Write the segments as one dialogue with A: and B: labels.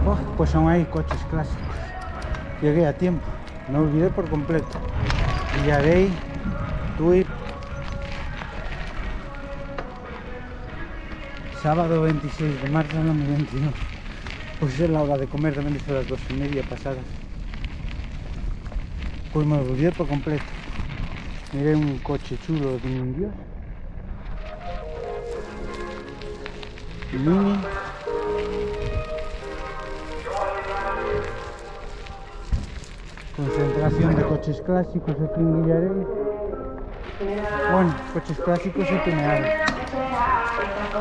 A: Oh, pues son ahí coches clásicos. Llegué a tiempo, me olvidé por completo. Villarey, Tui. Sábado 26 de marzo del 2021. Pues es la hora de comer, también son las 2:30 pasadas. Pues me olvidé por completo. Miré un coche chulo de un dios. Mini. Concentración de coches clásicos aquí en Villarey. Bueno, coches clásicos y tuneados.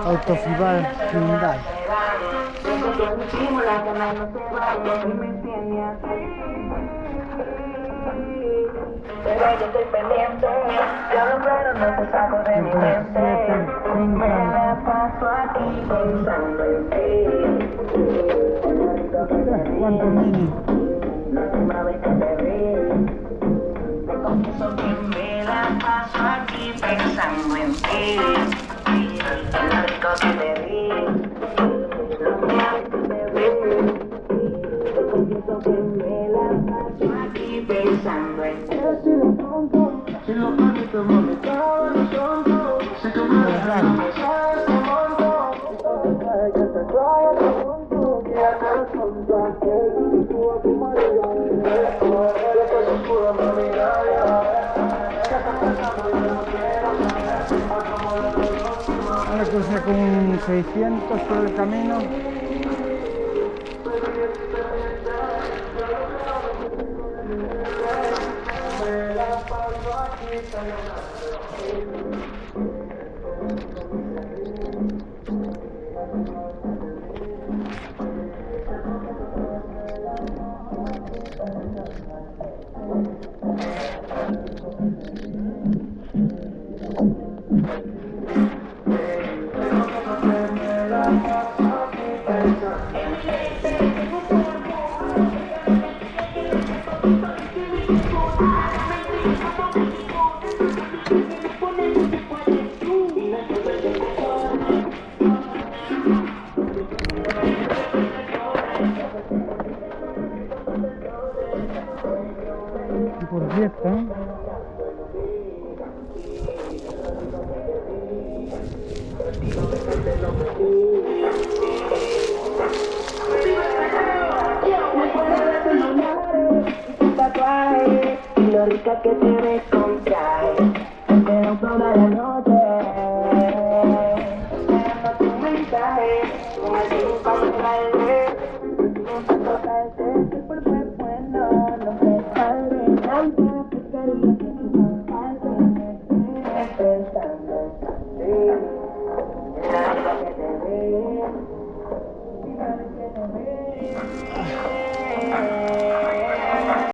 A: Autofival Hyundai.
B: Pero yo estoy pendiente, yo no puedo, no te saco de mi mente. Me la paso aquí pensando en ti.
A: ¿Cuánto Mini?
B: La última vez que te vi, te confieso que me la paso aquí pensando en ti. En lo rico que te vi, la última vez que te vi, te confieso que me la paso aquí pensando en ti. Si lo haces te mami, todo tonto. Si tú me dejas, me sabes un montón. Que te traiga el mundo, que ya te tonto. Que tú a tu marido, yo te oscuro, mami,
A: Ahora crucé con 600 por el camino. Y por cierto,
B: y lo rica que te ves con traje. Te quedo toda la noche esperando tu mensaje. Con el tiempo para traerme, intento traerte, que el cuerpo es bueno, no te padre. Tanta pescaría que tú no sabes, pensando en ti.